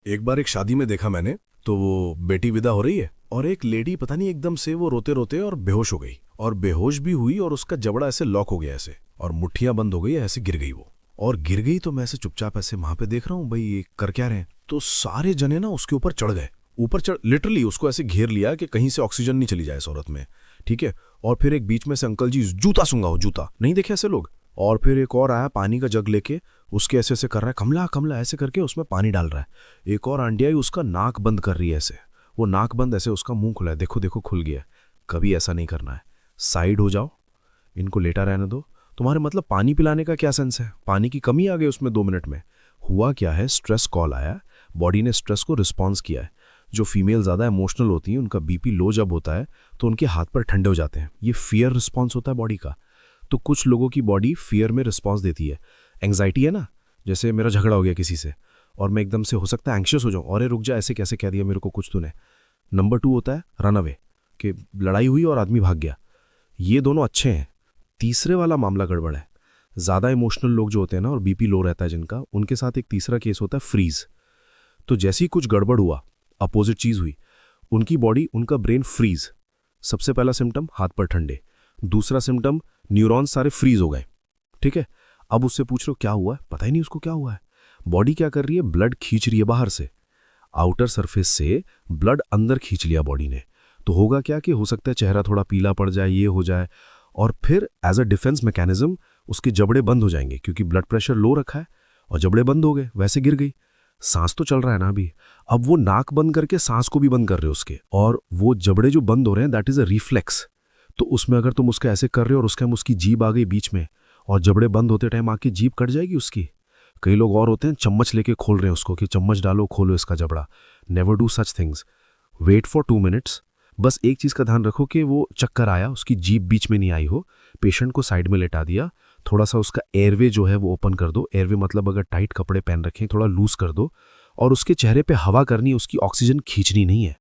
एक बार एक शादी में देखा मैंने, तो वो बेटी विदा हो रही है और एक लेडी पता नहीं एकदम से वो रोते रोते और बेहोश हो गई, और बेहोश भी हुई और उसका जबड़ा ऐसे लॉक हो गया ऐसे, और मुट्ठियां बंद हो गई, ऐसे गिर गई वो। और गिर गई तो मैं ऐसे चुपचाप ऐसे वहां पे देख रहा हूँ, भाई ये कर क्या रहे हैं। तो सारे जने ना उसके ऊपर चढ़ गए, ऊपर चढ़ लिटरली उसको ऐसे घेर लिया कि कहीं से ऑक्सीजन नहीं चली जाए इस औरत में। ठीक है। और फिर एक बीच में से अंकल जी जूता सूंघा हो, जूता नहीं देखे ऐसे लोग। और फिर एक और आया पानी का जग लेके, उसके ऐसे ऐसे कर रहा है, कमला कमला ऐसे करके उसमें पानी डाल रहा है। एक और आंटी आई, उसका नाक बंद कर रही है ऐसे, वो नाक बंद ऐसे, उसका मुंह खुला है, देखो देखो खुल गया है। कभी ऐसा नहीं करना है, साइड हो जाओ, इनको लेटा रहने दो। तुम्हारे मतलब पानी पिलाने का क्या सेंस है, पानी की कमी आ गई उसमें 2 मिनट में। हुआ क्या है, स्ट्रेस कॉल आया, बॉडी ने स्ट्रेस को रिस्पॉन्स किया है। जो फीमेल ज़्यादा इमोशनल होती हैं, उनका बीपी लो जब होता है तो उनके हाथ पर ठंडे हो जाते हैं, ये फियर रिस्पॉन्स होता है बॉडी का। तो कुछ लोगों की बॉडी फियर में रिस्पॉन्स देती है। एंग्जाइटी है ना, जैसे मेरा झगड़ा हो गया किसी से और मैं एकदम से हो सकता है एंग्शियस हो जाऊं, अरे रुक जा, ऐसे कैसे कह दिया मेरे को कुछ तूने। नंबर 2 होता है रन अवे, कि लड़ाई हुई और आदमी भाग गया। ये दोनों अच्छे हैं। तीसरे वाला मामला गड़बड़ है। ज़्यादा इमोशनल लोग जो होते हैं ना और बीपी लो रहता है जिनका, उनके साथ एक तीसरा केस होता है फ्रीज। तो जैसे ही कुछ गड़बड़ हुआ, अपोजिट चीज़ हुई, उनकी बॉडी, उनका ब्रेन फ्रीज। सबसे पहला सिम्टम हाथ पर ठंडे, दूसरा सिम्टम न्यूरॉन्स सारे फ्रीज हो गए। ठीक है। अब उससे पूछ रहे हो क्या हुआ है, पता ही नहीं उसको क्या हुआ है। बॉडी क्या कर रही है, ब्लड खींच रही है बाहर से, आउटर सरफेस से ब्लड अंदर खींच लिया बॉडी ने। तो होगा क्या कि हो सकता है चेहरा थोड़ा पीला पड़ जाए, ये हो जाए, और फिर एज अ डिफेंस मैकेनिज्म उसके जबड़े बंद हो जाएंगे, क्योंकि ब्लड प्रेशर लो रखा है और जबड़े बंद हो गए, वैसे गिर गई। सांस तो चल रहा है ना अभी, अब वो नाक बंद करके सांस को भी बंद कर रहे हो उसके, और वो जबड़े जो बंद हो रहे हैं दैट इज अ रिफ्लेक्स। तो उसमें अगर तुम उसका ऐसे कर रहे हो और उसके हम उसकी जीभ आ गई बीच में, और जबड़े बंद होते टाइम आके जीभ कट जाएगी उसकी। कई लोग और होते हैं चम्मच लेके खोल रहे हैं उसको, कि चम्मच डालो खोलो इसका जबड़ा। Never do such things, wait for 2 minutes. बस एक चीज़ का ध्यान रखो कि वो चक्कर आया, उसकी जीभ बीच में नहीं आई हो, पेशेंट को साइड में लेटा दिया, थोड़ा सा उसका एयरवे जो है वो ओपन कर दो। एयरवे मतलब अगर टाइट कपड़े पहन रखें थोड़ा लूज कर दो, और उसके चेहरे पे हवा करनी है, उसकी ऑक्सीजन खींचनी नहीं है।